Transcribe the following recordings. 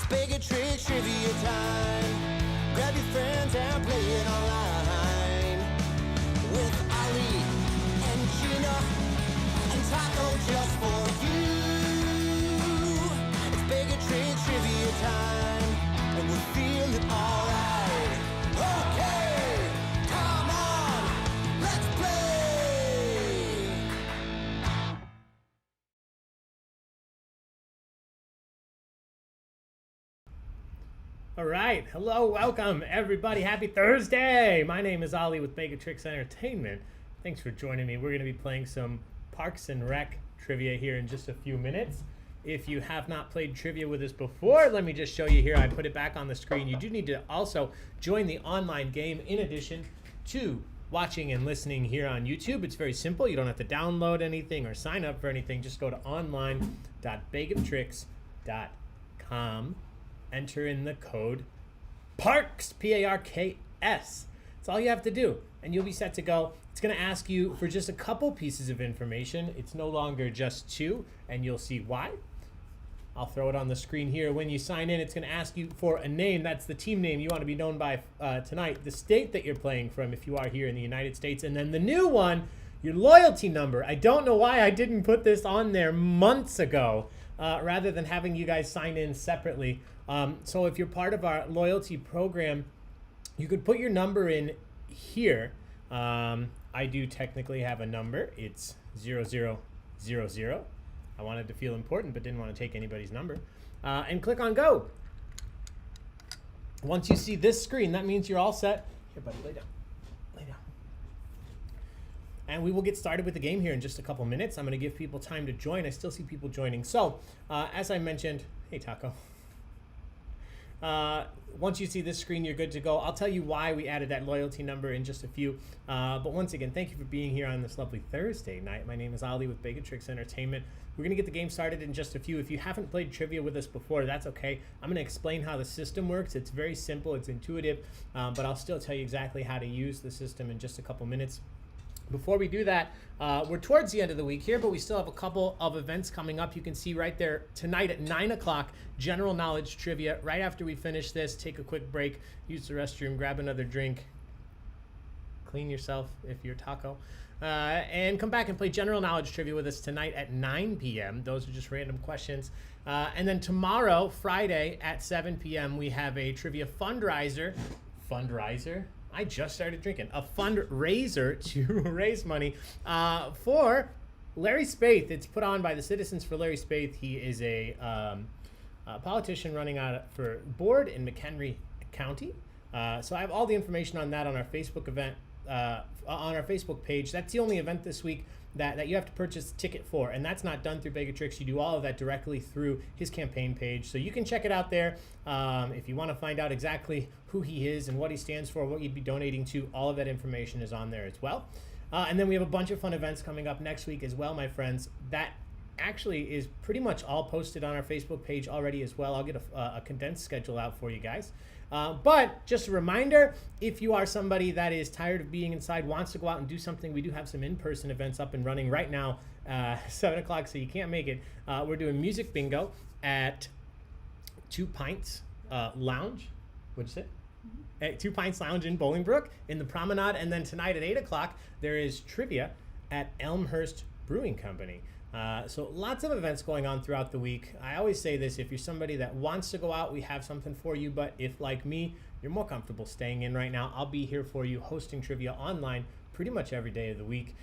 Baig of Tricks trivia time. Grab your friends and play it online. With Ali and Gina and Taco just for you. It's Baig of Tricks trivia time. And we're feeling alright. Okay, come on, let's play. All right, hello, welcome everybody. Happy Thursday. My name is Ali with Baig of Tricks Entertainment. Thanks for joining me. We're going to be playing some Parks and Rec trivia here in just a few minutes. If you have not played trivia with us before, let me just show you here. I put it back on the screen. You do need to also join the online game in addition to watching and listening here on YouTube. It's very simple. You don't have to download anything or sign up for anything. Just go to online.baigoftricks.com. Enter in the code PARKS, P-A-R-K-S. That's all you have to do, and you'll be set to go. It's going to ask you for just a couple pieces of information. It's no longer just two, and you'll see why. I'll throw it on the screen here. When you sign in, it's going to ask you for a name. That's the team name you want to be known by tonight, the state that you're playing from if you are here in the United States, and then the new one, your loyalty number. I don't know why I didn't put this on there months ago rather than having you guys sign in separately. So if you're part of our loyalty program, you could put your number in here. I do technically have a number. It's 0000. I wanted to feel important, but didn't want to take anybody's number. And click on go. Once you see this screen, that means you're all set. Here, buddy, lay down. Lay down. And we will get started with the game here in just a couple minutes. I'm going to give people time to join. I still see people joining. So, as I mentioned, hey, Taco. Once you see this screen, you're good to go. I'll tell you why we added that loyalty number in just a few. But once again, thank you for being here on this lovely Thursday night. My name is Ali with Baig of Tricks Entertainment. We're going to get the game started in just a few. If you haven't played trivia with us before, that's okay. I'm going to explain how the system works. It's very simple. It's intuitive. But I'll still tell you exactly how to use the system in just a couple minutes. Before we do that, we're towards the end of the week here, but we still have a couple of events coming up. You can see right there tonight at 9 o'clock, general knowledge trivia. Right after we finish this, take a quick break, use the restroom, grab another drink, clean yourself if you're Taco, and come back and play general knowledge trivia with us tonight at 9 p.m. Those are just random questions. And then tomorrow, Friday at 7 p.m., we have a trivia fundraiser. I just started drinking. A fundraiser to raise money for Larry Spaeth. It's put on by the Citizens for Larry Spaeth. He is a politician running for board in McHenry County. So I have all the information on that on our Facebook event, on our Facebook page. That's the only event this week that you have to purchase a ticket for, and that's not done through Baig of Tricks. You do all of that directly through his campaign page, so you can check it out there. If you want to find out exactly who he is and what he stands for, what you'd be donating to, all of that information is on there as well. And then we have a bunch of fun events coming up next week as well, my friends. That actually is pretty much all posted on our Facebook page already as well. I'll get a condensed schedule out for you guys. But just a reminder, if you are somebody that is tired of being inside, wants to go out and do something, we do have some in-person events up and running right now, 7 o'clock, so you can't make it. We're doing music bingo at 2 Pints Lounge. What'd you say? At 2 Pints Lounge in Bolingbrook in the Promenade. And then tonight at 8 o'clock, there is trivia at Elmhurst Brewing Company. So lots of events going on throughout the week. I always say this, if you're somebody that wants to go out, we have something for you. But if, like me, you're more comfortable staying in right now, I'll be here for you hosting trivia online pretty much every day of the week,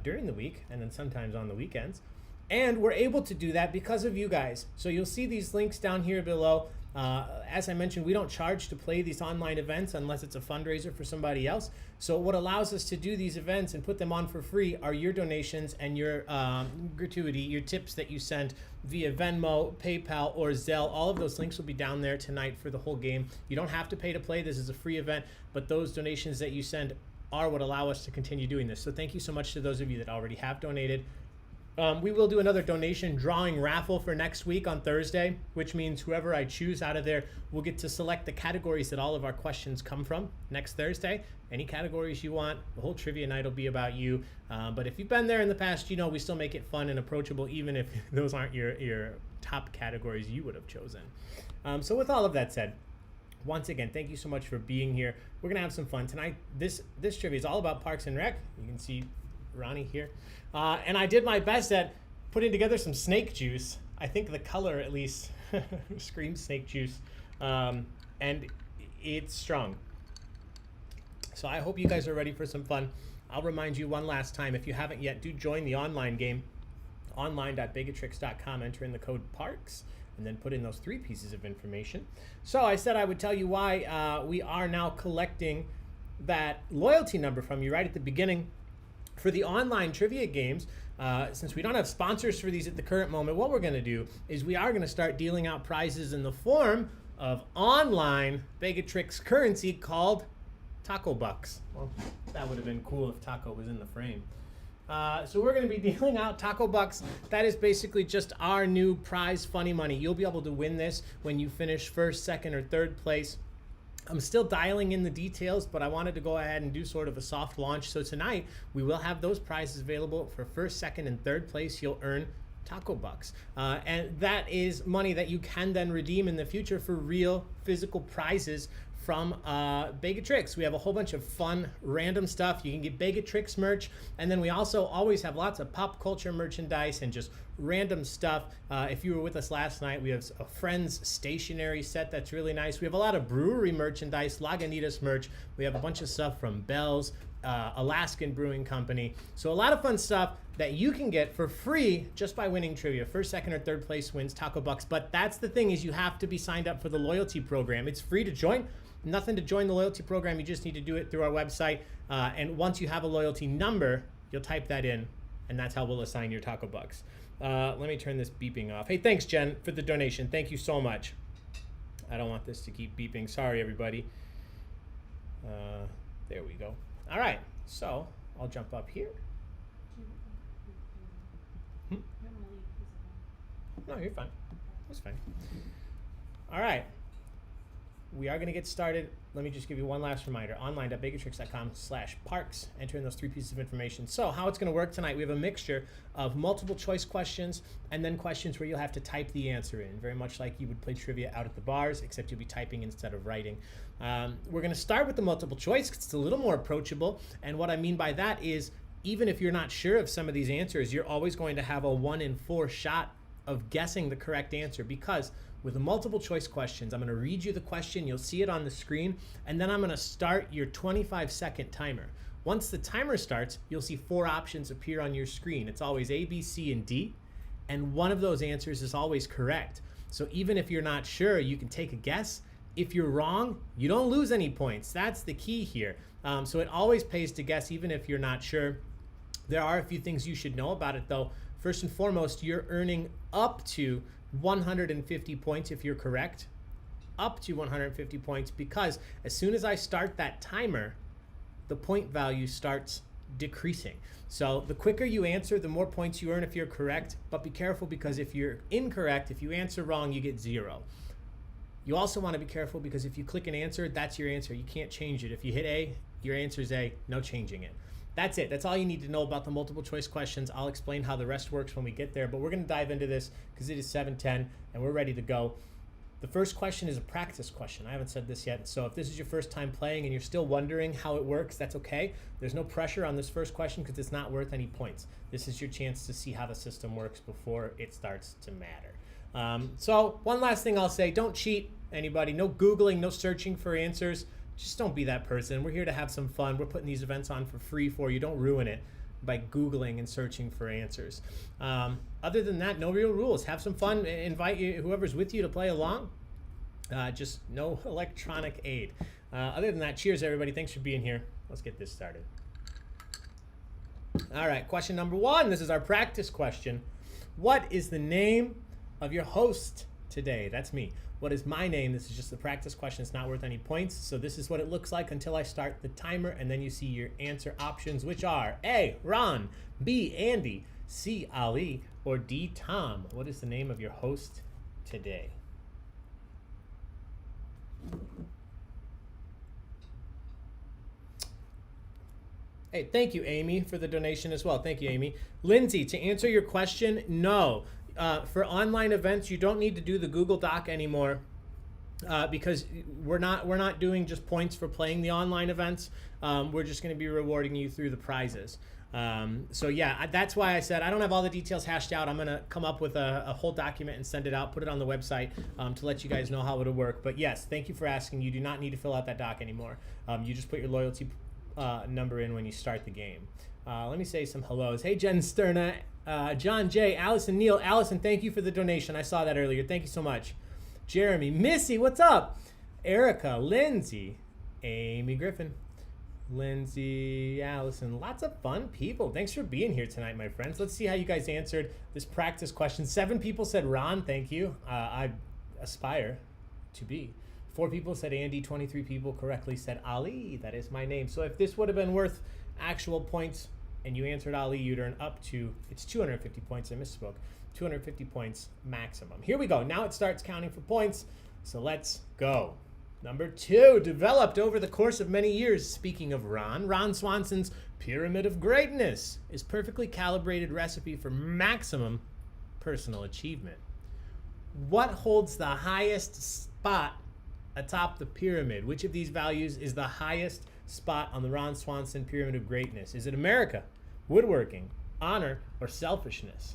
during the week, and then sometimes on the weekends. And we're able to do that because of you guys. So you'll see these links down here below. As I mentioned, we don't charge to play these online events unless it's a fundraiser for somebody else. So what allows us to do these events and put them on for free are your donations and your gratuity, your tips that you send via Venmo, PayPal, or Zelle. All of those links will be down there tonight for the whole game. You don't have to pay to play. This is a free event, but those donations that you send are what allow us to continue doing this. So thank you so much to those of you that already have donated. We will do another donation drawing raffle for next week on Thursday, which means whoever I choose out of there will get to select the categories that all of our questions come from next Thursday. Any categories you want, the whole trivia night will be about you. But if you've been there in the past, you know we still make it fun and approachable, even if those aren't your top categories you would have chosen. So with all of that said, once again, thank you so much for being here. We're gonna have some fun tonight. This trivia is all about Parks and Rec. You can see Ronnie here. And I did my best at putting together some snake juice. I think the color at least screams snake juice. And it's strong. So I hope you guys are ready for some fun. I'll remind you one last time, if you haven't yet, do join the online game. Online.baigoftricks.com, enter in the code PARKS, and then put in those 3 pieces of information. So I said I would tell you why we are now collecting that loyalty number from you right at the beginning. For the online trivia games, since we don't have sponsors for these at the current moment, what we're going to do is we are going to start dealing out prizes in the form of online Baigotricks currency called Taco Bucks. Well, that would have been cool if Taco was in the frame. So we're going to be dealing out Taco Bucks. That is basically just our new prize funny money. You'll be able to win this when you finish first, second, or third place. I'm still dialing in the details, but I wanted to go ahead and do sort of a soft launch. So tonight, we will have those prizes available for first, second, and third place. You'll earn Taco Bucks. And that is money that you can then redeem in the future for real physical prizes from Baigotricks. We have a whole bunch of fun, random stuff. You can get Baigotricks merch, and then we also always have lots of pop culture merchandise and just random stuff. If you were with us last night, we have a Friends stationery set that's really nice. We have a lot of brewery merchandise, Lagunitas merch. We have a bunch of stuff from Bell's, Alaskan Brewing Company. So a lot of fun stuff that you can get for free just by winning trivia. First, second, or third place wins Taco Bucks. But that's the thing, is you have to be signed up for the loyalty program. It's free to join. Nothing to join the loyalty program. You just need to do it through our website. And once you have a loyalty number, you'll type that in, and that's how we'll assign your Taco Bucks. Let me turn this beeping off. Hey, thanks, Jen, for the donation. Thank you so much. I don't want this to keep beeping. Sorry, everybody. There we go. All right, so I'll jump up here. No, you're fine. That's fine. All right. We are going to get started. Let me just give you one last reminder. Online.baigotricks.com/parks. Enter in those 3 pieces of information. So how it's going to work tonight, we have a mixture of multiple choice questions and then questions where you'll have to type the answer in, very much like you would play trivia out at the bars, except you'll be typing instead of writing. We're going to start with the multiple choice because it's a little more approachable. And what I mean by that is, even if you're not sure of some of these answers, you're always going to have a 1 in 4 shot of guessing the correct answer, because with the multiple choice questions, I'm going to read you the question, you'll see it on the screen, and then I'm going to start your 25-second timer. Once the timer starts, you'll see 4 options appear on your screen. It's always A, B, C, and D, and one of those answers is always correct. So even if you're not sure, you can take a guess. If you're wrong, you don't lose any points. That's the key here. So it always pays to guess even if you're not sure. There are a few things you should know about it, though. First and foremost, you're earning up to 150 points if you're correct. Up to 150 points, because as soon as I start that timer, the point value starts decreasing. So the quicker you answer, the more points you earn if you're correct. But be careful, because if you're incorrect, if you answer wrong, you get 0. You also want to be careful, because if you click an answer, that's your answer. You can't change it. If you hit A, your answer is A, no changing it. That's it. That's all you need to know about the multiple choice questions. I'll explain how the rest works when we get there, but we're going to dive into this because it is 7:10 and we're ready to go. The first question is a practice question. I haven't said this yet, so if this is your first time playing and you're still wondering how it works, that's okay. There's no pressure on this first question because it's not worth any points. This is your chance to see how the system works before it starts to matter. So one last thing I'll say, don't cheat, anybody. No Googling, no searching for answers. Just don't be that person. We're here to have some fun. We're putting these events on for free for you. Don't ruin it by Googling and searching for answers. Other than that, no real rules. Have some fun. Invite whoever's with you to play along. Just no electronic aid. Other than that, cheers, everybody. Thanks for being here. Let's get this started. All right, question number 1. This is our practice question. What is the name of your host today? That's me. What is my name? This is just the practice question. It's not worth any points. So this is what it looks like until I start the timer, and then you see your answer options, which are A, Ron, B, Andy, C, Ali, or D, Tom. What is the name of your host today? Hey, thank you, Amy, for the donation as well. Thank you, Amy. Lindsay, to answer your question, no. for online events, you don't need to do the Google Doc anymore. Because we're not doing just points for playing the online events. We're just going to be rewarding you through the prizes. So yeah, that's why I said I don't have all the details hashed out. I'm going to come up with a whole document and send it out, put it on the website to let you guys know how it'll work. But yes, thank you for asking. You do not need to fill out that doc anymore. You just put your loyalty number in when you start the game. Let me say some hellos. Hey, Jen Sterna, John J, Allison Neal. Allison, thank you for the donation. I saw that earlier. Thank you so much. Jeremy, Missy, what's up? Erica, Lindsay, Amy Griffin, Lindsay, Allison, lots of fun people. Thanks for being here tonight, my friends. Let's see how you guys answered this practice question. 7 people said Ron, thank you. I aspire to be. 4 people said Andy, 23 people correctly said Ali. That is my name. So if this would have been worth actual points and you answered Ali, you'd earn up to, it's 250 points, I misspoke. 250 points maximum. Here we go. Now it starts counting for points. So let's go. Number 2, developed over the course of many years. Speaking of Ron Swanson's Pyramid of Greatness is perfectly calibrated recipe for maximum personal achievement. What holds the highest spot atop the pyramid? Which of these values is the highest spot on the Ron Swanson Pyramid of Greatness? Is it America, woodworking, honor, or selfishness?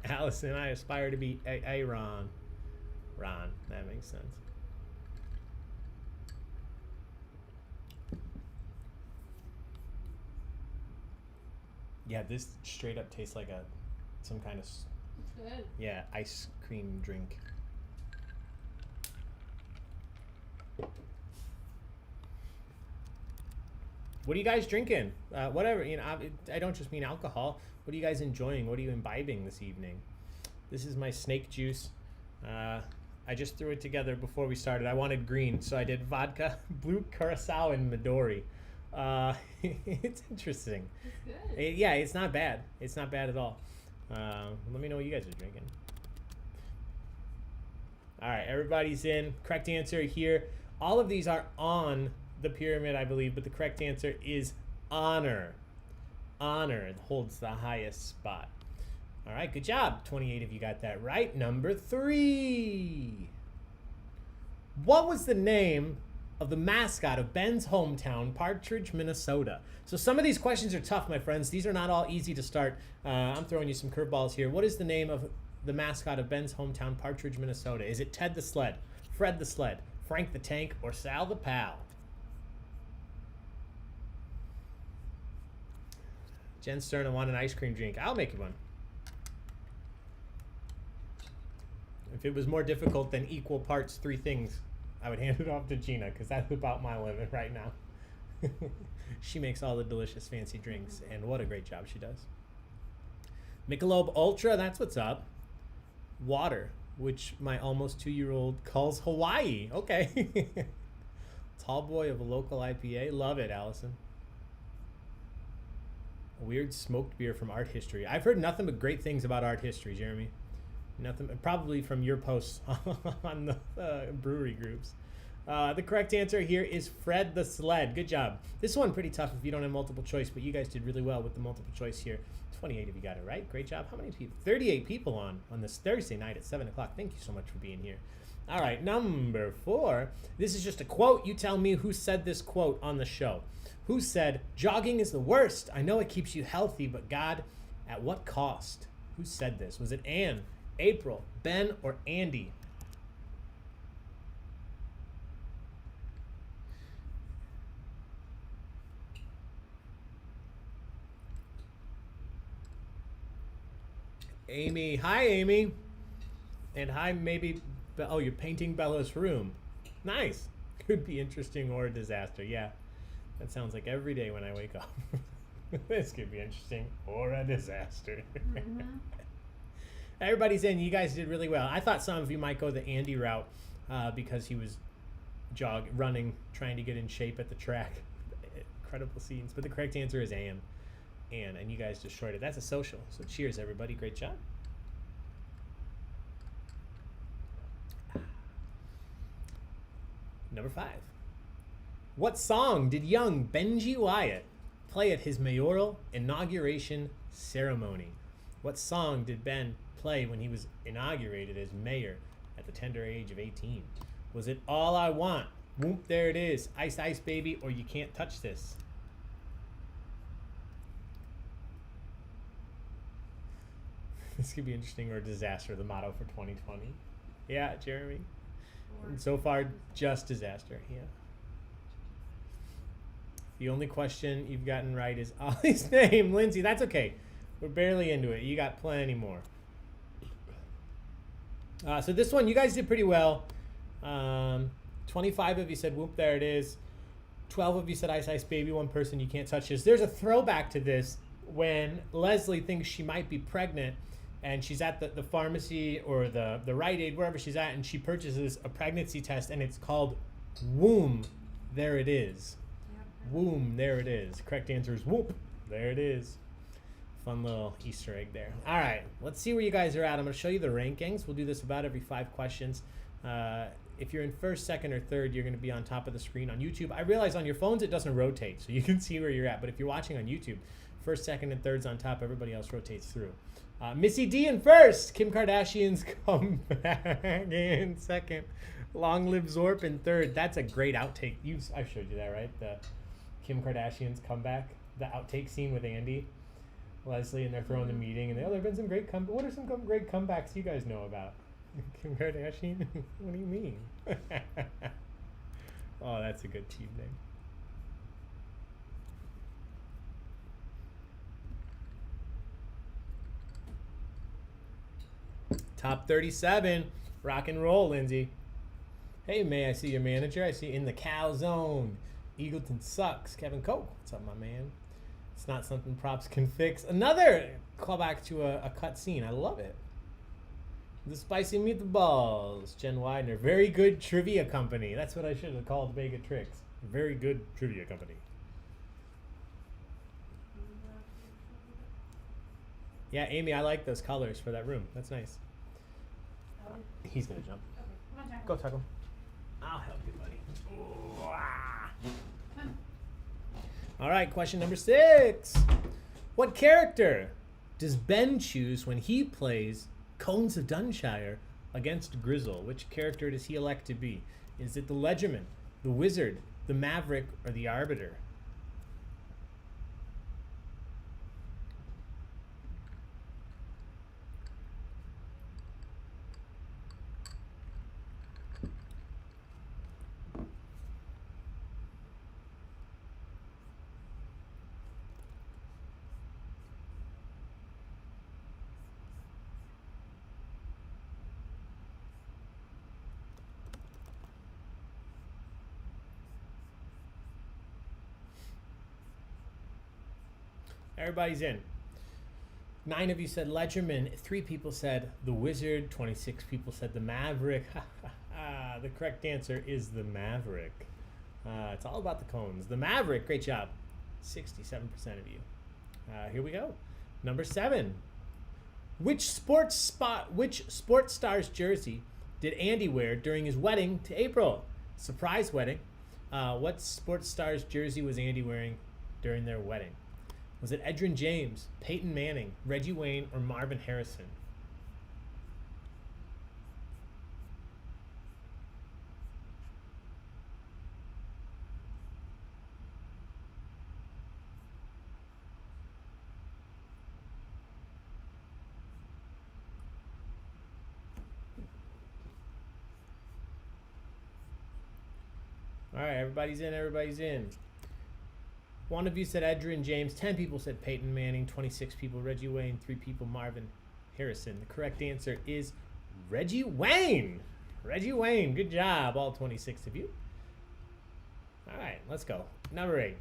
Allison, I aspire to be a Ron. Ron, that makes sense. Yeah, this straight up tastes like some kind of It's good. yeah, ice cream drink. What are you guys drinking? Whatever, you know, I don't just mean alcohol. What are you guys enjoying? What are you imbibing this evening? This is my snake juice. I just threw it together before we started. I wanted green, so I did vodka, blue curacao, and Midori. It's interesting. It's good. Yeah, it's not bad. It's not bad at all. Let me know what you guys are drinking. All right, everybody's in. Correct answer here. All of these are on the pyramid, I believe, but the correct answer is honor. Honor holds the highest spot. All right, good job. 28 of you got that right. Number 3. What was the name of the mascot of Ben's hometown, Partridge, Minnesota? So some of these questions are tough, my friends. These are not all easy to start. I'm throwing you some curveballs here. What is the name of the mascot of Ben's hometown, Partridge, Minnesota? Is it Ted the Sled, Fred the Sled, Frank the Tank, or Sal the Pal? Jen Stern, I want an ice cream drink. I'll make you one. If it was more difficult than equal parts 3 things, I would hand it off to Gina, because that's about my limit right now. She makes all the delicious fancy drinks, and what a great job she does. Michelob Ultra, that's what's up. Water, which my almost 2-year-old calls Hawaii. Okay. Tall boy of a local IPA. Love it, Allison. A weird smoked beer from art history. I've heard nothing but great things about art history, Jeremy. Nothing, probably from your posts on the brewery groups. The correct answer here is Fred the Sled. Good job. This one pretty tough if you don't have multiple choice, but you guys did really well with the multiple choice here. 28 of you got it right. Great job. How many people? 38 people on this Thursday night at 7 o'clock. Thank you so much for being here. All right, number 4. This is just a quote. You tell me who said this quote on the show. Who said, "Jogging is the worst. I know it keeps you healthy, but God, at what cost?" Who said this? Was it Ann, April, Ben, or Andy? Amy. Hi, Amy. And hi, maybe. Oh, you're painting Bella's room. Nice. Could be interesting or a disaster. Yeah. That sounds like every day when I wake up. This could be interesting or a disaster. Mm-hmm. Everybody's in. You guys did really well. I thought some of you might go the Andy route because he was running, trying to get in shape at the track. Incredible scenes. But the correct answer is Ann. Ann, and you guys destroyed it. That's a social. So cheers, everybody. Great job. Number 5. What song did young Benji Wyatt play at his mayoral inauguration ceremony? What song did Ben play when he was inaugurated as mayor at the tender age of 18? Was it All I Want, Whoop, There It Is, Ice Ice Baby, or You Can't Touch This? This could be interesting, or disaster, the motto for 2020. Yeah, Jeremy. And so far, just disaster. Yeah. The only question you've gotten right is Ollie's name. Lindsay, that's okay. We're barely into it. You got plenty more. So this one, you guys did pretty well. 25 of you said, whoop, there it is. 12 of you said Ice Ice Baby. One person, You Can't Touch This. There's a throwback to this when Leslie thinks she might be pregnant and she's at the pharmacy or the Rite Aid, wherever she's at, and she purchases a pregnancy test, and it's called Womb, There It Is. Womb, there it is. Correct answer is whoop, there it is. Fun little Easter egg there. All right, let's see where you guys are at. I'm going to show you the rankings. We'll do this about every 5 questions. If you're in first, second, or third, you're going to be on top of the screen on YouTube. I realize on your phones it doesn't rotate, so you can see where you're at. But if you're watching on YouTube, first, second, and third's on top. Everybody else rotates through. Missy D in first. Kim Kardashian's come back in second. Long Live Zorp in third. That's a great outtake. I showed you that, right? The Kim Kardashian's comeback. The outtake scene with Andy, Leslie, and they're throwing the meeting. And there have been some great what are some great comebacks you guys know about? Kim Kardashian? What do you mean? Oh, that's a good team name. Top 37. Rock and roll, Lindsay. Hey, May I see your manager? I see you in the cow zone. Eagleton sucks. Kevin Coke. What's up, my man? It's not something props can fix. Another callback to a cut scene. I love it. The Spicy Meatballs. Jen Widener. Very good trivia company. That's what I should have called Baig of Tricks. Very good trivia company. Yeah, Amy, I like those colors for that room. That's nice. He's going to jump. Okay. Come on, tackle. Go tackle. I'll help you, buddy. Ooh, ah. All right, question number 6. What character does Ben choose when he plays Cones of Dunshire against Gryzzl? Which character does he elect to be? Is it the Ledgerman, the Wizard, the Maverick, or the Arbiter? Everybody's in. 9 of you said Ledgerman. 3 people said the Wizard. 26 people said the Maverick. The correct answer is the Maverick. It's all about the cones. The Maverick. Great job. 67% of you. Here we go. Number 7. Which sports star's jersey did Andy wear during his wedding to April? Surprise wedding. What sports star's jersey was Andy wearing during their wedding? Was it Edgerrin James, Peyton Manning, Reggie Wayne, or Marvin Harrison? All right, everybody's in, everybody's in. 1 of you said Edgerrin James, 10 people said Peyton Manning, 26 people Reggie Wayne, 3 people Marvin Harrison. The correct answer is Reggie Wayne. Reggie Wayne, good job, all 26 of you. All right, let's go. Number 8.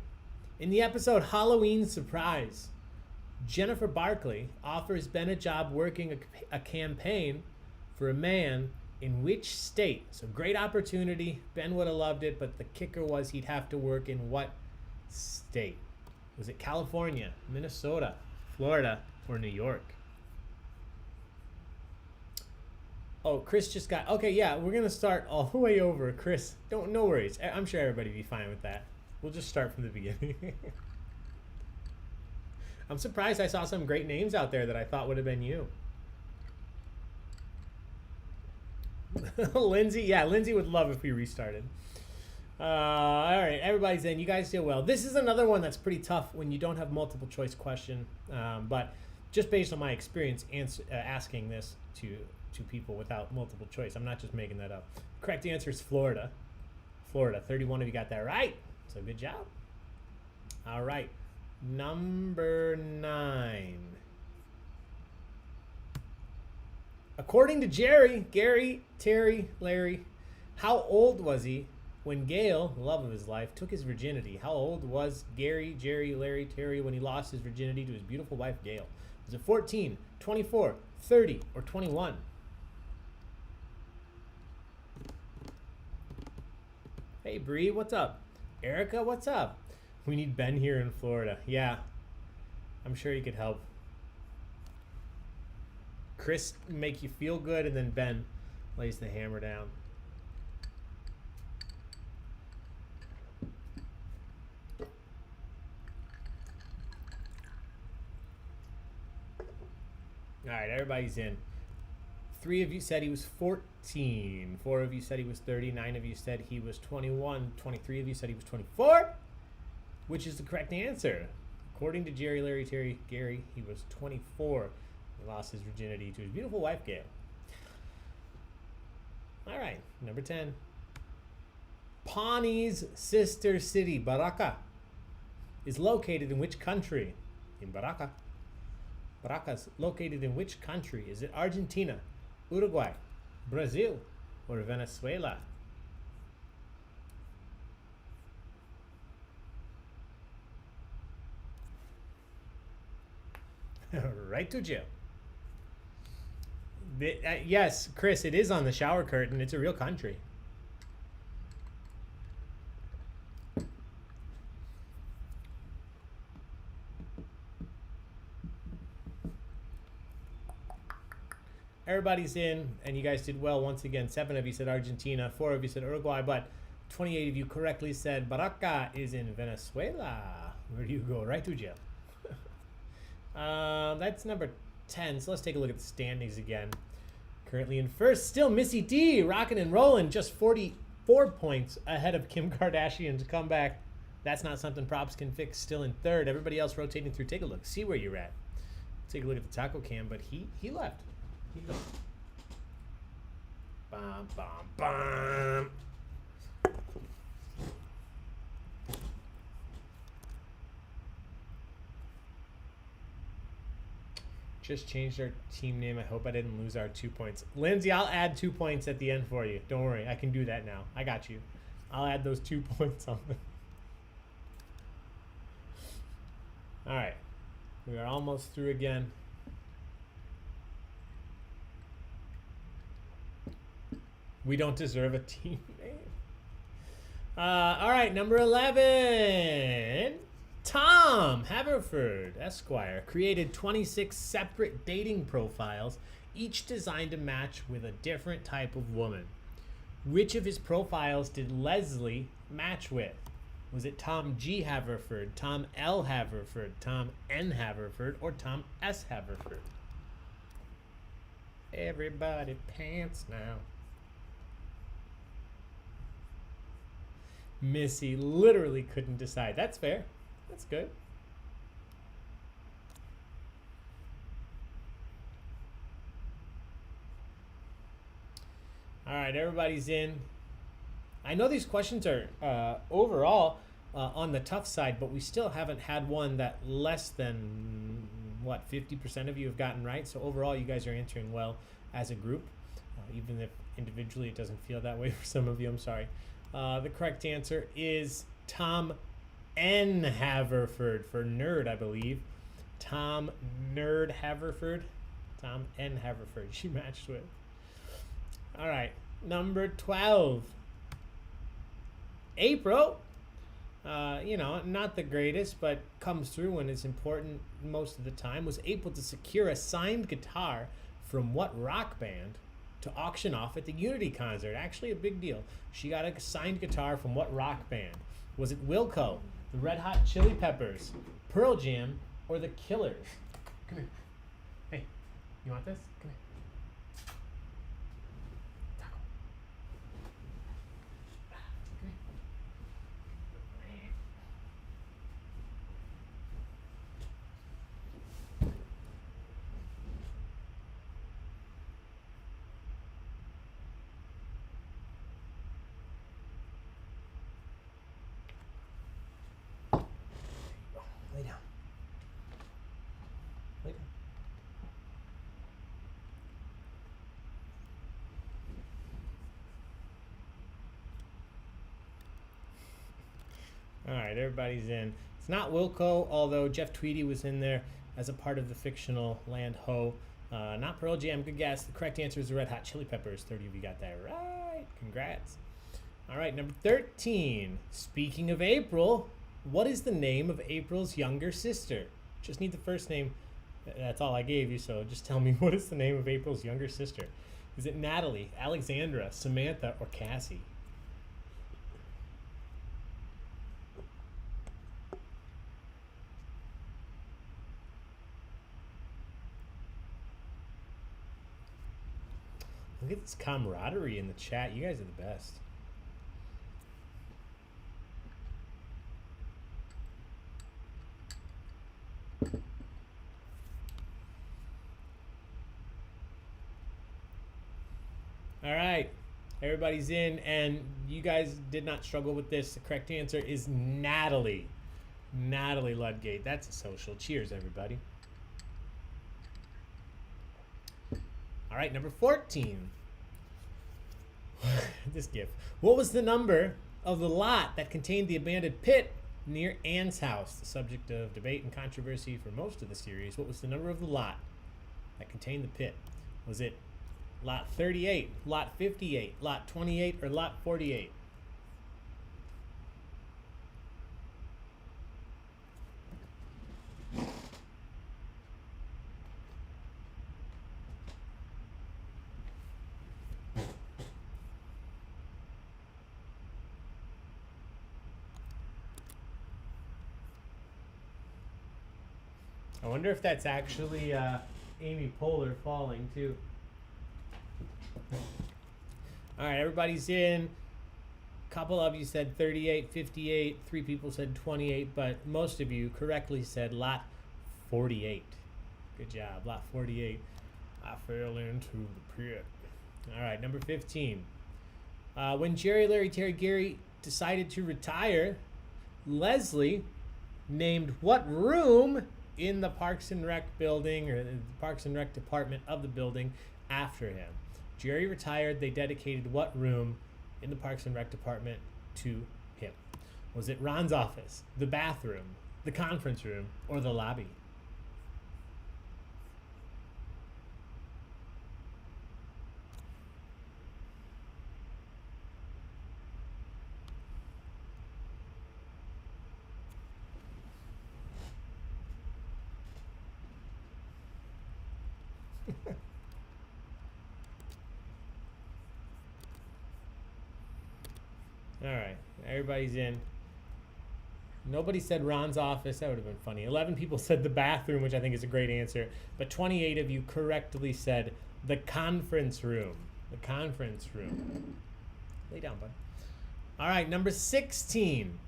In the episode Halloween Surprise, Jennifer Barkley offers Ben a job working a campaign for a man in which state? So great opportunity. Ben would have loved it, but the kicker was he'd have to work in what state? Was it California, Minnesota, Florida, or New York? Oh, Chris just got... Okay, yeah, we're going to start all the way over. Chris, no worries. I'm sure everybody will be fine with that. We'll just start from the beginning. I'm surprised I saw some great names out there that I thought would have been you. Lindsay, yeah, Lindsay would love if we restarted. All right, everybody's in. You guys did well. This is another one that's pretty tough when you don't have multiple choice question. But just based on my experience asking this to people without multiple choice, I'm not just making that up. Correct answer is Florida. Florida. 31 of you got that right. So good job. All right, number 9. According to Jerry, Gary, Terry, Larry, how old was he when Gail, the love of his life, took his virginity? How old was Gary, Jerry, Larry, Terry when he lost his virginity to his beautiful wife, Gail? Was it 14, 24, 30, or 21? Hey, Bree, what's up? Erica, what's up? We need Ben here in Florida. Yeah, I'm sure he could help. Chris make you feel good, and then Ben lays the hammer down. All right, everybody's in. 3 of you said he was 14. 4 of you said he was 30. 9 of you said he was 21. 23 of you said he was 24, which is the correct answer. According to Jerry, Larry, Terry, Gary, he was 24. He lost his virginity to his beautiful wife, Gail. All right, number 10. Pawnee's sister city, Boraqua, is located in which country? In Boraqua. Boraqua located in which country? Is it Argentina, Uruguay, Brazil, or Venezuela? Right to jail. Yes, Chris, it is on the shower curtain. It's a real country. Everybody's in, and you guys did well once again. 7 of you said Argentina, 4 of you said Uruguay, but 28 of you correctly said Boraqua is in Venezuela. Where do you go? Right to jail. That's number 10. So let's take a look at the standings again. Currently in first, still Missy D, rocking and rolling, just 44 points ahead of Kim Kardashian's comeback. That's not something props can fix. Still in third. Everybody else rotating through. Take a look. See where you're at. Take a look at the taco cam, but he left. He left. Bum, bum, bum. Just changed our team name. I hope I didn't lose our 2 points. Lindsay, I'll add 2 points at the end for you. Don't worry. I can do that now. I got you. I'll add those 2 points on them. All right. We are almost through again. We don't deserve a team name. All right. Number 11. Tom Haverford, Esquire, created 26 separate dating profiles, each designed to match with a different type of woman. Which of his profiles did Leslie match with? Was it Tom G. Haverford, Tom L. Haverford, Tom N. Haverford, or Tom S. Haverford? Everybody pants now. Missy literally couldn't decide. That's fair. That's good. All right, everybody's in. I know these questions are overall on the tough side, but we still haven't had one that less than, 50% of you have gotten right. So overall, you guys are answering well as a group, even if individually it doesn't feel that way for some of you. I'm sorry. The correct answer is Tom N. Haverford, for nerd, I believe. Tom Nerd Haverford. Tom N. Haverford she matched with. All right, number 12. April, not the greatest, but comes through when it's important most of the time, was able to secure a signed guitar from what rock band to auction off at the Unity concert? Actually a big deal. She got a signed guitar from what rock band? Was it Wilco, the Red Hot Chili Peppers, Pearl Jam, or the Killers? Come here. Hey, you want this? Come here. Taco. Come here. Lay down. Lay down. All right, everybody's in. It's not Wilco, although Jeff Tweedy was in there as a part of the fictional Land Ho. Not Pearl Jam, good guess. The correct answer is the Red Hot Chili Peppers. 30 of you got that right. Congrats. All right, number 13. Speaking of April, what is the name of April's younger sister? Just need the first name. That's all I gave you, so just tell me, what is the name of April's younger sister? Is it Natalie, Alexandra, Samantha, or Cassie? Look at this camaraderie in the chat. You guys are the best. All right, everybody's in, and you guys did not struggle with this. The correct answer is Natalie. Natalie Ludgate. That's a social. Cheers, everybody. All right, number 14. This gift. What was the number of the lot that contained the abandoned pit near Anne's house? The subject of debate and controversy for most of the series. What was the number of the lot that contained the pit? Was it lot 38, lot 58, lot 28, or lot 48? I wonder if that's actually Amy Poehler falling too. All right, everybody's in. A couple of you said 38, 58. 3 people said 28, but most of you correctly said lot 48. Good job, lot 48. I fell into the pit. All right, number 15. When Jerry, Larry, Terry, Gary decided to retire, Leslie named what room in the Parks and Rec building, or the Parks and Rec department of the building, after him? Jerry retired. They dedicated what room in the Parks and Rec department to him? Was it Ron's office, the bathroom, the conference room, or the lobby? All right, everybody's in. Nobody said Ron's office. That would have been funny. 11 people said the bathroom, which I think is a great answer. But 28 of you correctly said the conference room. The conference room. Lay down, bud. All right, number 16.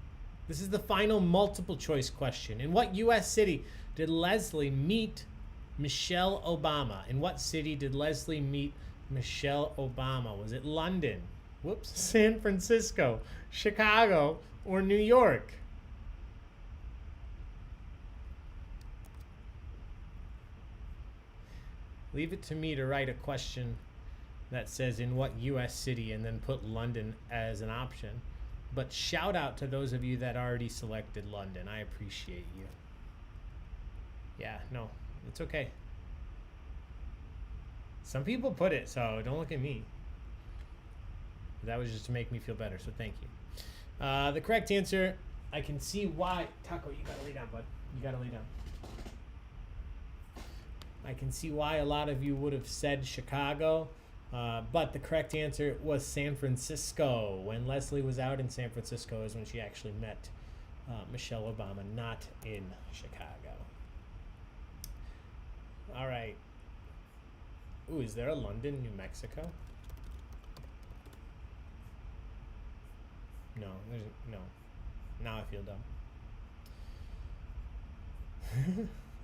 This is the final multiple choice question. In what U.S. city did Leslie meet Michelle Obama? In what city did Leslie meet Michelle Obama? Was it London? Whoops, San Francisco, Chicago, or New York? Leave it to me to write a question that says in what U.S. city and then put London as an option. But shout out to those of you that already selected London. I appreciate you. Yeah, no, it's okay. Some people put it, so don't look at me. That was just to make me feel better, so thank you. The correct answer, I can see why. Taco, you gotta lay down, bud. You gotta lay down. I can see why a lot of you would have said Chicago, but the correct answer was San Francisco. When Leslie was out in San Francisco is when she actually met Michelle Obama, not in Chicago. All right. Ooh, is there a London, New Mexico? No, there's no. Now I feel dumb.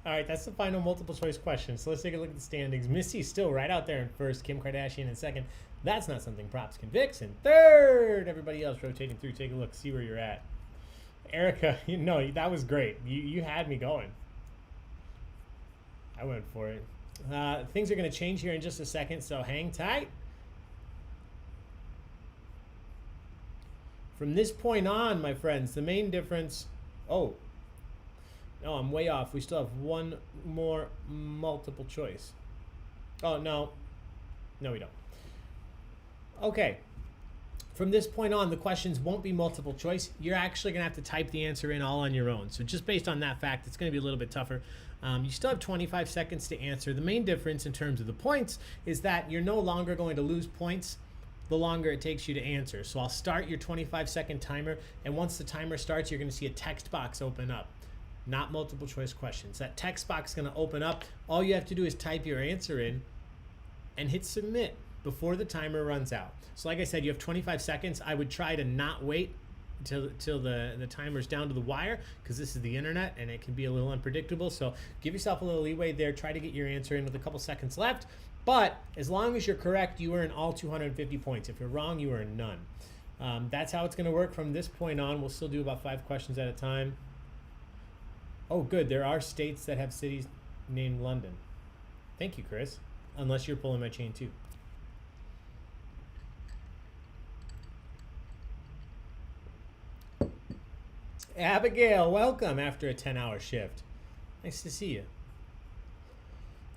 All right, that's the final multiple choice question. So let's take a look at the standings. Missy's still right out there in first. Kim Kardashian in second. That's not something props can fix. In third, everybody else rotating through. Take a look, see where you're at. Erica, that was great. You had me going. I went for it. Things are going to change here in just a second, so hang tight. From this point on, my friends, the main difference... Oh, no, I'm way off. We still have one more multiple choice. Oh, no. No, we don't. Okay. From this point on, the questions won't be multiple choice. You're actually going to have to type the answer in all on your own. So just based on that fact, it's going to be a little bit tougher. You still have 25 seconds to answer. The main difference in terms of the points is that you're no longer going to lose points the longer it takes you to answer. So I'll start your 25-second timer, and once the timer starts, you're going to see a text box open up. Not multiple choice questions. That text box is going to open up. All you have to do is type your answer in and hit submit before the timer runs out. So like I said, you have 25 seconds. I would try to not wait until the timer's down to the wire, because this is the internet and it can be a little unpredictable. So give yourself a little leeway there. Try to get your answer in with a couple seconds left. But as long as you're correct, you earn all 250 points. If you're wrong, you earn none. That's how it's going to work from this point on. We'll still do about 5 questions at a time. Oh, good. There are states that have cities named London. Thank you, Chris. Unless you're pulling my chain too. Abigail, welcome after a 10-hour shift. Nice to see you.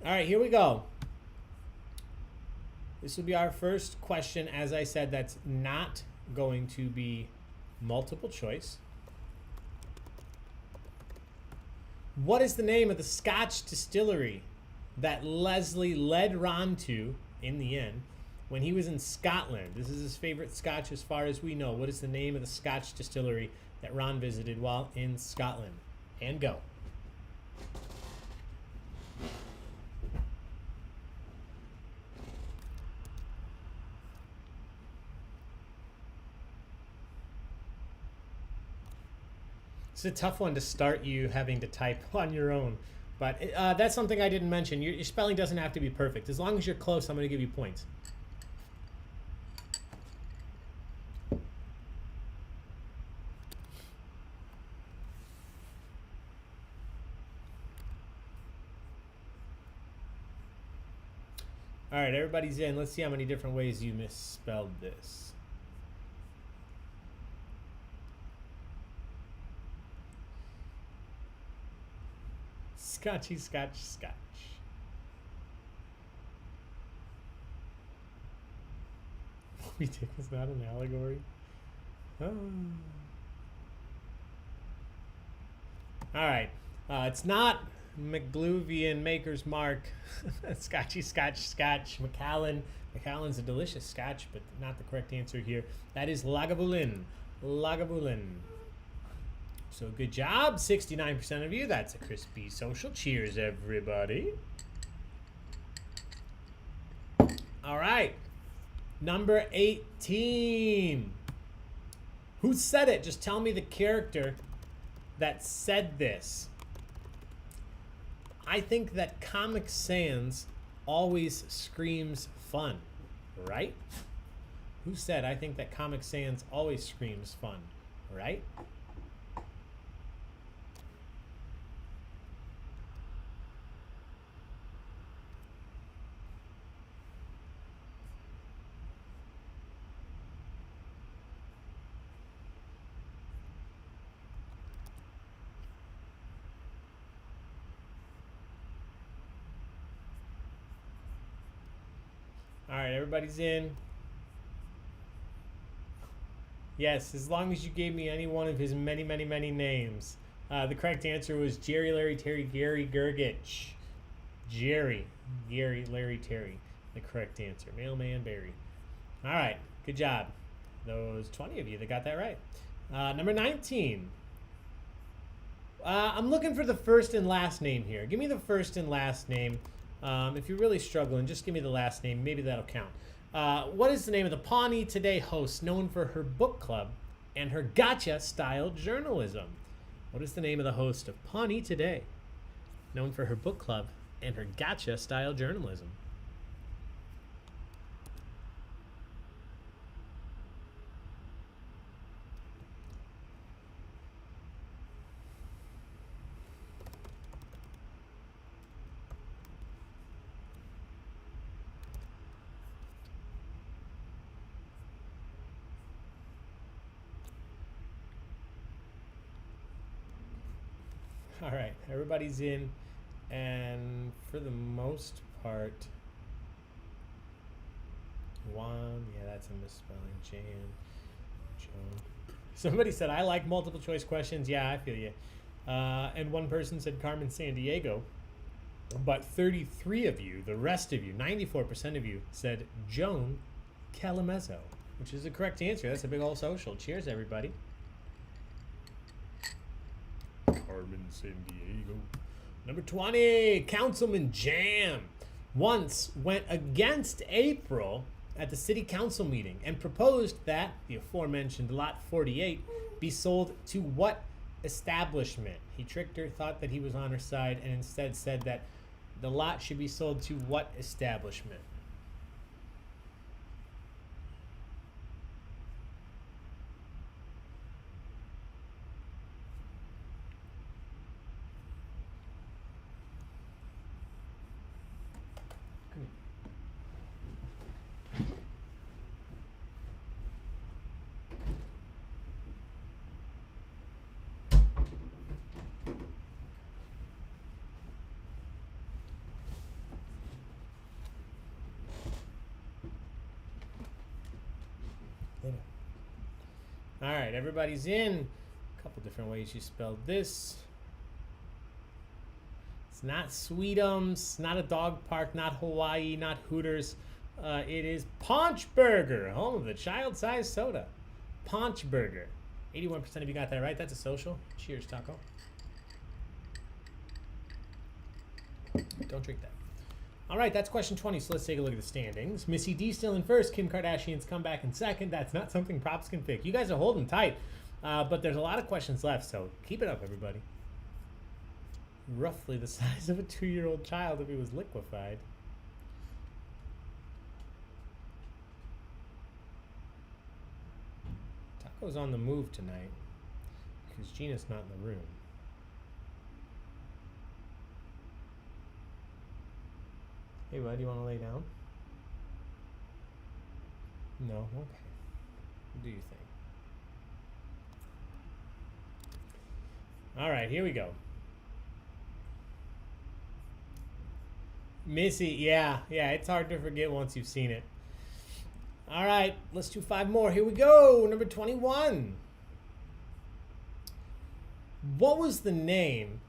All right, here we go. This will be our first question. As I said, that's not going to be multiple choice. What is the name of the Scotch distillery that Leslie led Ron to, in the end, when he was in Scotland? This is his favorite Scotch as far as we know. What is the name of the Scotch distillery that Ron visited while in Scotland? And go. It's a tough one to start you having to type on your own. But that's something I didn't mention. Your spelling doesn't have to be perfect. As long as you're close, I'm going to give you points. All right, everybody's in. Let's see how many different ways you misspelled this. Scotchy, scotch, scotch. We take is not an allegory. Oh. All right. It's not McGluvian, Maker's Mark, Scotchy, Scotch, Scotch, Macallan. Macallan's a delicious Scotch, but not the correct answer here. That is Lagavulin. Lagavulin. So good job, 69% of you. That's a crispy social. Cheers, everybody. All right. Number 18. Who said it? Just tell me the character that said this. I think that Comic Sans always screams fun, right? Who said I think that Comic Sans always screams fun, right? All right, everybody's in. Yes, as long as you gave me any one of his many, many, many names. The correct answer was Jerry, Larry, Terry, Gary, Gergich. Jerry, Gary, Larry, Terry. The correct answer. Mailman, Barry. All right, good job. Those 20 of you that got that right. Number 19. I'm looking for the first and last name here. Give me the first and last name If you're really struggling, just give me the last name. Maybe that'll count. What is the name of the Pawnee Today host known for her book club and her gotcha-style journalism? What is the name of the host of Pawnee Today, known for her book club and her gotcha-style journalism? All right, everybody's in, and for the most part, Juan, yeah, that's a misspelling. Joan. Somebody said, I like multiple choice questions. Yeah, I feel you. And one person said Carmen Sandiego, but 33 of you, the rest of you, 94% of you, said Joan Calamezzo, which is the correct answer. That's a big old social. Cheers, everybody. Carmen Sandiego. Number 20, Councilman Jam once went against April at the city council meeting and proposed that the aforementioned lot 48 be sold to what establishment? He tricked her, thought that he was on her side, and instead said that the lot should be sold to what establishment? All right, everybody's in. A couple different ways you spelled this. It's not Sweetums, not a dog park, not Hawaii, not Hooters. It is Paunch Burger, home of the child-sized soda. Paunch Burger. 81% of you got that right. That's a social. Cheers, Taco. Don't drink that. All right, that's question 20, so let's take a look at the standings. Missy D still in first. Kim Kardashian's come back in second. That's not something props can pick. You guys are holding tight, but there's a lot of questions left, so keep it up, everybody. Roughly the size of a 2-year-old child if he was liquefied. Taco's on the move tonight because Gina's not in the room. Hey, bud, you want to lay down? No? Okay. Do you think? All right, here we go. Missy, yeah, it's hard to forget once you've seen it. All right, let's do 5 more. Here we go. Number 21. What was the name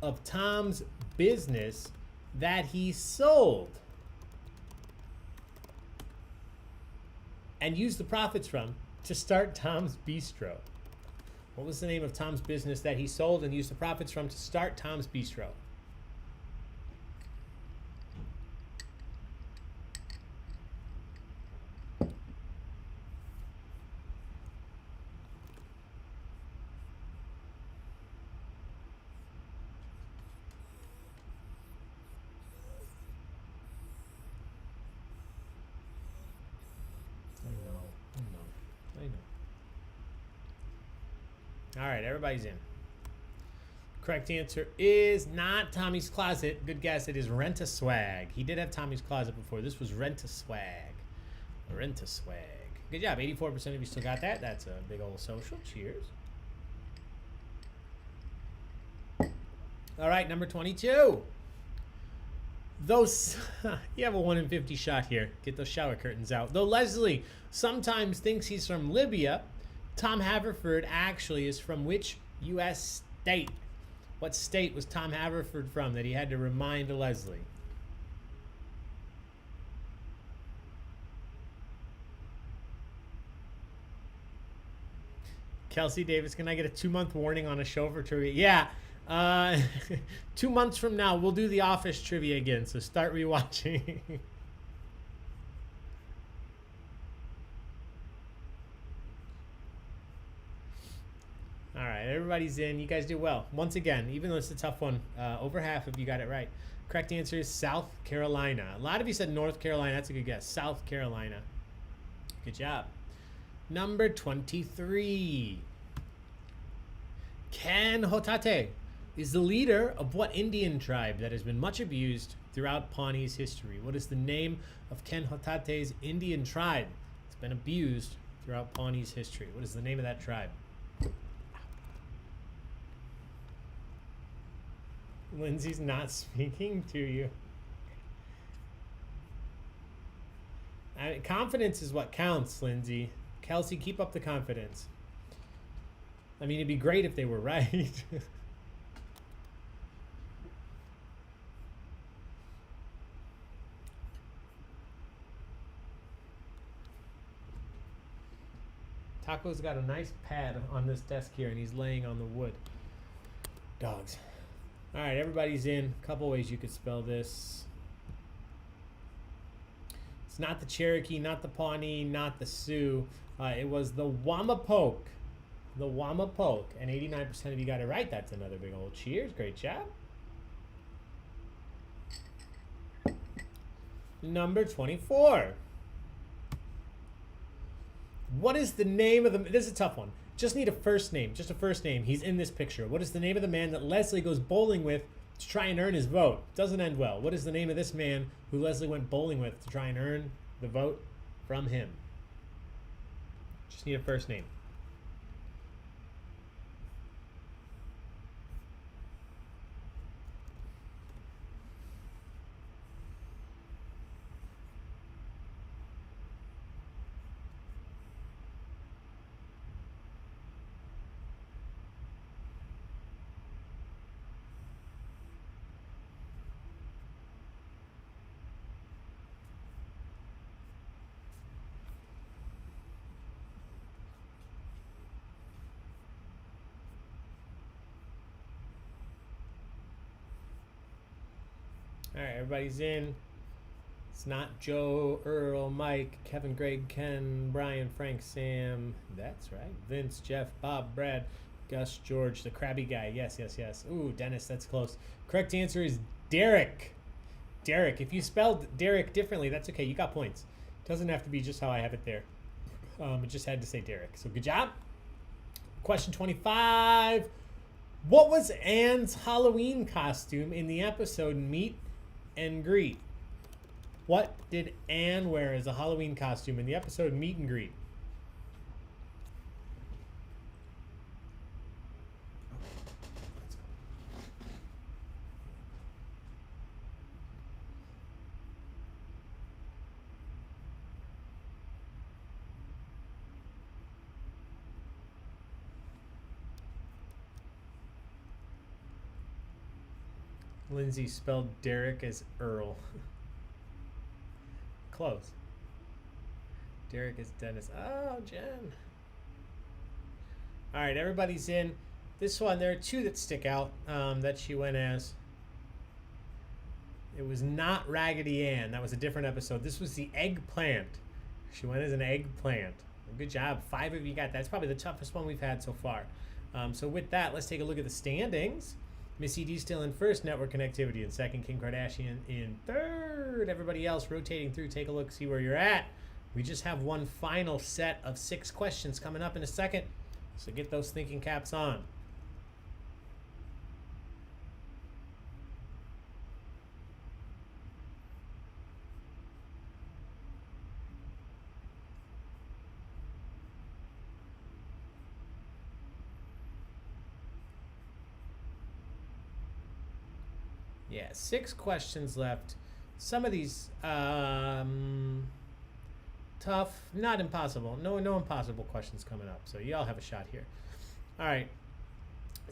of Tom's business that he sold and used the profits from to start Tom's Bistro? What was the name of Tom's business that he sold and used the profits from to start Tom's Bistro? All right, everybody's in. Correct answer is not Tommy's Closet. Good guess. It is Rent-A-Swag. He did have Tommy's Closet before. This was Rent-A-Swag. Rent-A-Swag. Good job. 84% of you still got that. That's a big old social. Cheers. All right, number 22. Those, you have a 1 in 50 shot here. Get those shower curtains out. Though Leslie sometimes thinks he's from Libya, Tom Haverford actually is from which U.S. state? What state was Tom Haverford from that he had to remind Leslie? Kelsey Davis, can I get a 2-month warning on a chauffeur to? Yeah, Uh, 2 months from now, we'll do The Office trivia again, so start rewatching. All right, everybody's in. You guys do well. Once again, even though it's a tough one, over half of you got it right. Correct answer is South Carolina. A lot of you said North Carolina. That's a good guess. South Carolina. Good job. Number 23. Ken Hotate is the leader of what Indian tribe that has been much abused throughout Pawnee's history? What is the name of Ken Hotate's Indian tribe that's been abused throughout Pawnee's history? What is the name of that tribe? Lindsay's not speaking to you. Confidence is what counts, Lindsay. Kelsey, keep up the confidence. I mean, it'd be great if they were right. Taco's got a nice pad on this desk here, and he's laying on the wood. Dogs. All right, everybody's in. A couple ways you could spell this. It's not the Cherokee, not the Pawnee, not the Sioux. It was the Wamapoke. The Wamapoke. And 89% of you got it right. That's another big old cheers. Great job. Number 24. What is the name of the... This is a tough one. Just need a first name. Just a first name. He's in this picture. What is the name of the man that Leslie goes bowling with to try and earn his vote? Doesn't end well. What is the name of this man who Leslie went bowling with to try and earn the vote from him? Just need a first name. All right, everybody's in. It's not Joe, Earl, Mike, Kevin, Greg, Ken, Brian, Frank, Sam. That's right. Vince, Jeff, Bob, Brad, Gus, George, the crabby guy. Yes, yes, yes. Ooh, Dennis, that's close. Correct answer is Derek. Derek. If you spelled Derek differently, that's okay. You got points. Doesn't have to be just how I have it there. It just had to say Derek. So good job. Question 25. What was Anne's Halloween costume in the episode Meet and Greet? What did Anne wear as a Halloween costume in the episode Meet and Greet? Lindsay spelled Derek as Earl. Close. Derek is Dennis. Oh, Jen. All right, everybody's in. This one, there are two that stick out that she went as. It was not Raggedy Ann. That was a different episode. This was the eggplant. She went as an eggplant. Good job. 5 of you got that. That's probably the toughest one we've had so far. So with that, let's take a look at the standings. Missy D still in first, network connectivity in second, Kim Kardashian in third. Everybody else rotating through. Take a look, see where you're at. We just have one final set of 6 questions coming up in a second. So get those thinking caps on. Yeah, 6 questions left. Some of these tough, not impossible. No impossible questions coming up. So y'all have a shot here. All right,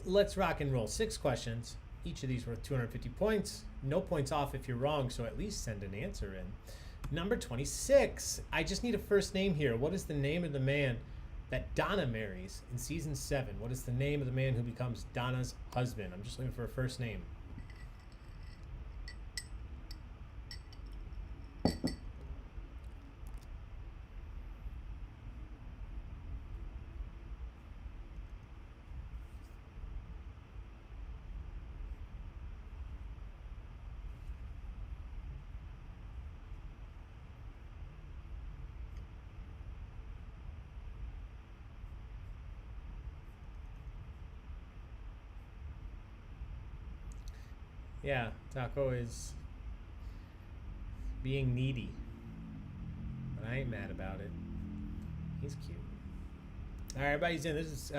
let's rock and roll. 6 questions. Each of these worth 250 points. No points off if you're wrong, so at least send an answer in. Number 26. I just need a first name here. What is the name of the man that Donna marries in season 7? What is the name of the man who becomes Donna's husband? I'm just looking for a first name. Yeah, Taco is being needy. But I ain't mad about it. He's cute. All right, everybody's in. This is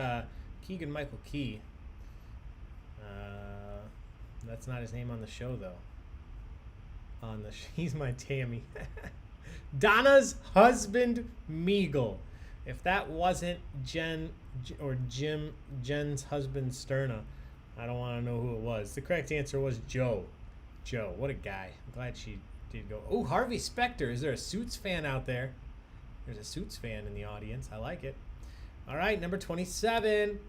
Keegan Michael Key. That's not his name on the show, though. He's my Tammy. Donna's husband, Meagle. If that wasn't Jen's husband, Sterna, I don't want to know who it was. The correct answer was Joe. Joe, what a guy. I'm glad she did go. Oh, Harvey Specter. Is there a Suits fan out there? There's a Suits fan in the audience. I like it. All right, number 27.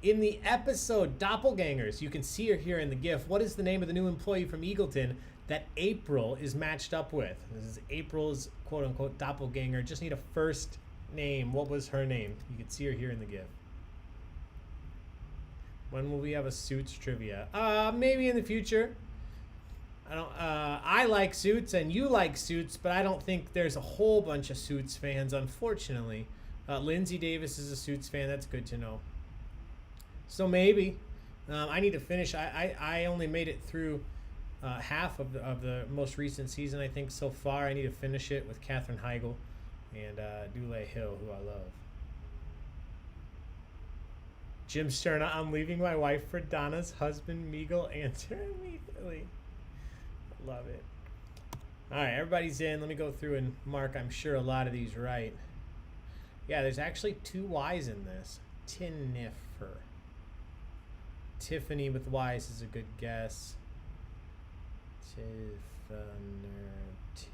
In the episode Doppelgangers, you can see her here in the GIF. What is the name of the new employee from Eagleton that April is matched up with? This is April's quote-unquote doppelganger. Just need a first name. What was her name? You can see her here in the GIF. When will we have a Suits trivia? Maybe in the future. I like Suits and you like Suits, but I don't think there's a whole bunch of Suits fans, unfortunately. Lindsay Davis is a Suits fan. That's good to know. So maybe. I need to finish. I only made it through half of the most recent season, I think, so far. I need to finish it with Katherine Heigl and Dule Hill, who I love. Jim Sterna, I'm leaving my wife for Donna's husband, Meagle. Answer immediately. Love it. All right, everybody's in. Let me go through and mark, I'm sure, a lot of these right. Yeah, there's actually 2 Y's in this. Tinnifer. Tiffany with Y's is a good guess. Tiffer, Tinnifer,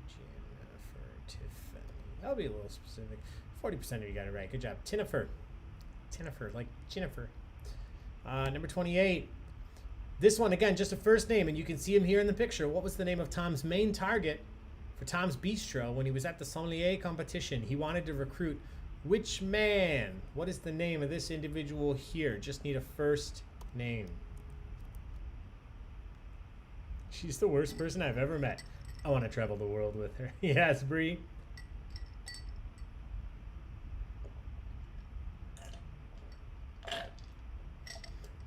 Jennifer, Tiffany. That'll be a little specific. 40% of you got it right. Good job. Tinnifer. Tinnifer, like Jennifer. Number 28. This one, again, just a first name, and you can see him here in the picture. What was the name of Tom's main target for Tom's Bistro when he was at the sommelier competition? He wanted to recruit which man? What is the name of this individual here? Just need a first name. She's the worst person I've ever met. I want to travel the world with her. Yes, Bree.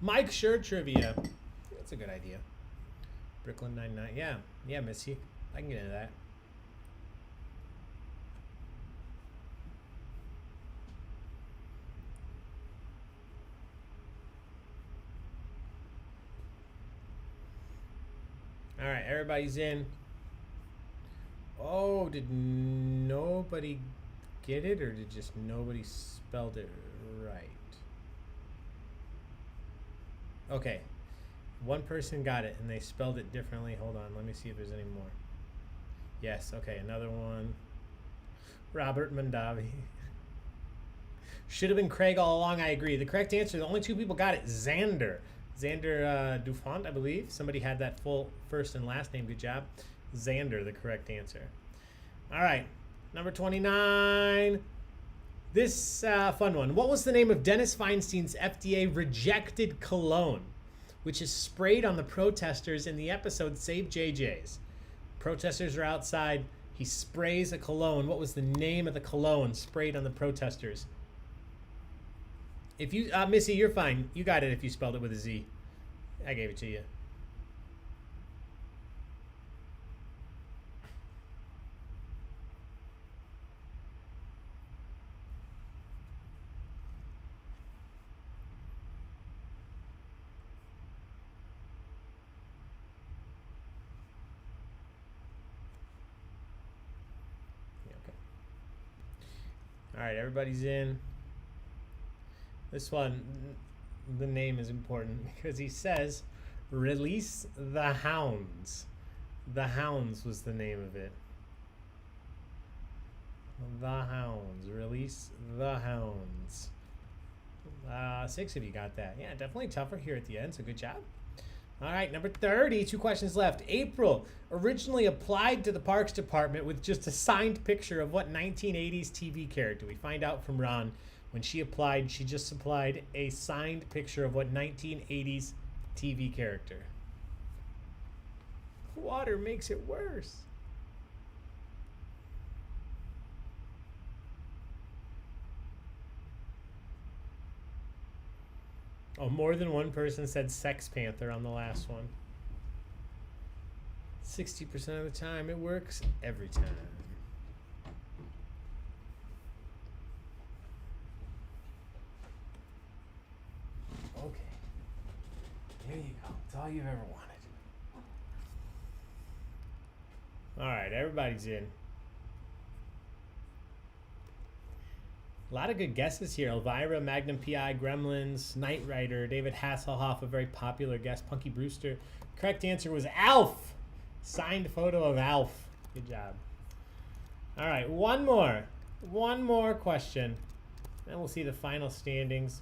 Mike Schur trivia. That's a good idea. Brooklyn 99. Yeah. Yeah, Missy. I can get into that. All right, everybody's in. Oh, did nobody get it, or did just nobody spelled it right? Okay, one person got it and they spelled it differently. Hold on, let me see if there's any more. Yes, okay, another one. Robert Mondavi. Should have been Craig all along, I agree. The correct answer, the only 2 people got it, Xander. Xander Dufont, I believe. Somebody had that full first and last name. Good job. Xander, the correct answer. All right, number 29. This fun one. What was the name of Dennis Feinstein's FDA rejected cologne, which is sprayed on the protesters in the episode Save JJ's? Protesters are outside. He sprays a cologne. What was the name of the cologne sprayed on the protesters? If you, Missy, you're fine. You got it if you spelled it with a Z. I gave it to you. All right, everybody's in. This one, the name is important because he says, release the hounds. The Hounds was the name of it. The Hounds. Release the Hounds. 6 of you got that. Yeah, definitely tougher here at the end, so good job. All right, number 30, 2 questions left. April originally applied to the Parks Department with just a signed picture of what 1980s TV character. We find out from Ron when she applied, she just supplied a signed picture of what 1980s TV character. Water makes it worse. Oh, more than one person said Sex Panther on the last one. 60% of the time, it works every time. Okay. There you go. It's all you've ever wanted. All right, everybody's in. A lot of good guesses here. Elvira, Magnum PI, Gremlins, Knight Rider, David Hasselhoff, a very popular guest, Punky Brewster. Correct answer was Alf. Signed photo of Alf. Good job. All right, one more question. Then we'll see the final standings.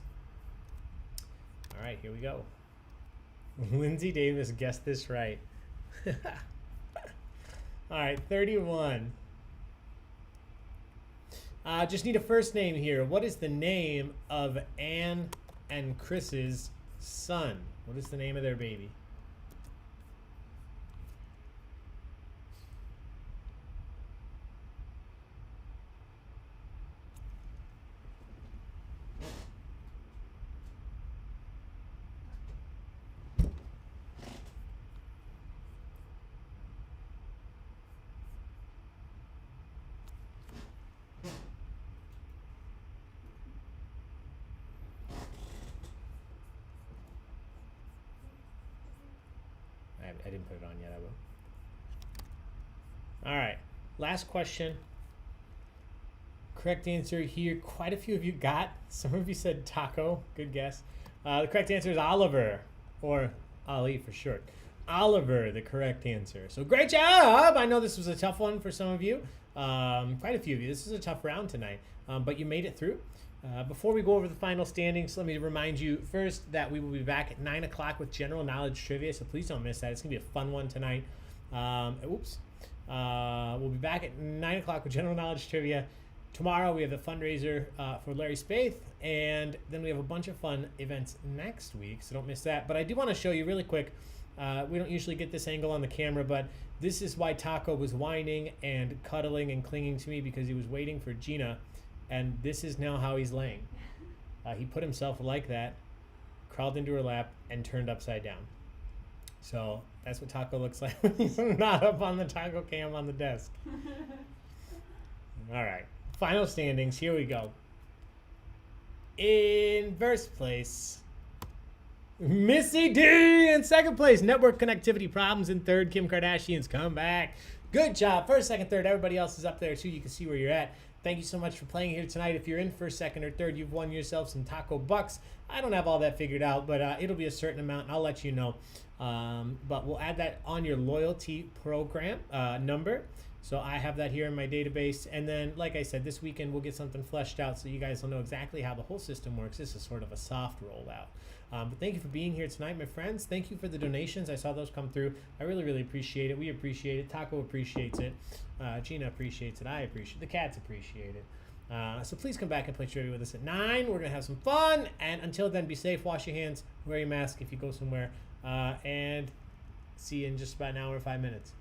All right, here we go. Lindsay Davis guessed this right. All right, 31. Just need a first name here. What is the name of Anne and Chris's son? What is the name of their baby? I didn't put it on yet. I will. All right. Last question. Correct answer here. Quite a few of you got. Some of you said Taco. Good guess. The correct answer is Oliver, or Ali for short. Oliver, the correct answer. So great job. I know this was a tough one for some of you. Quite a few of you. This is a tough round tonight, but you made it through. Before we go over the final standings, let me remind you first that we will be back at 9 o'clock with general knowledge trivia, so please don't miss that. It's going to be a fun one tonight. We'll be back at 9 o'clock with general knowledge trivia. Tomorrow we have the fundraiser for Larry Spaeth, and then we have a bunch of fun events next week, so don't miss that. But I do want to show you really quick. We don't usually get this angle on the camera, but this is why Taco was whining and cuddling and clinging to me, because he was waiting for Gina. And this is now how he's laying. He put himself like that, crawled into her lap, and turned upside down. So that's what Taco looks like when he's not up on the Taco cam on the desk. All right, final standings. Here we go. In first place, Missy D. In second place, network connectivity problems. In third, Kim Kardashian's comeback. Good job. First, second, third. Everybody else is up there too. You can see where you're at. Thank you so much for playing here tonight. If you're in first, second, or third, you've won yourself some Taco Bucks. I don't have all that figured out, but it'll be a certain amount, and I'll let you know. But we'll add that on your loyalty program number. So I have that here in my database. And then, like I said, this weekend we'll get something fleshed out so you guys will know exactly how the whole system works. This is sort of a soft rollout. But thank you for being here tonight, my friends. Thank you for the donations. I saw those come through. I really, really appreciate it. We appreciate it. Taco appreciates it. Gina appreciates it. I appreciate it. The cats appreciate it. So please come back and play trivia with us at 9. We're going to have some fun. And until then, be safe. Wash your hands. Wear your mask if you go somewhere. And see you in just about an hour and 5 minutes.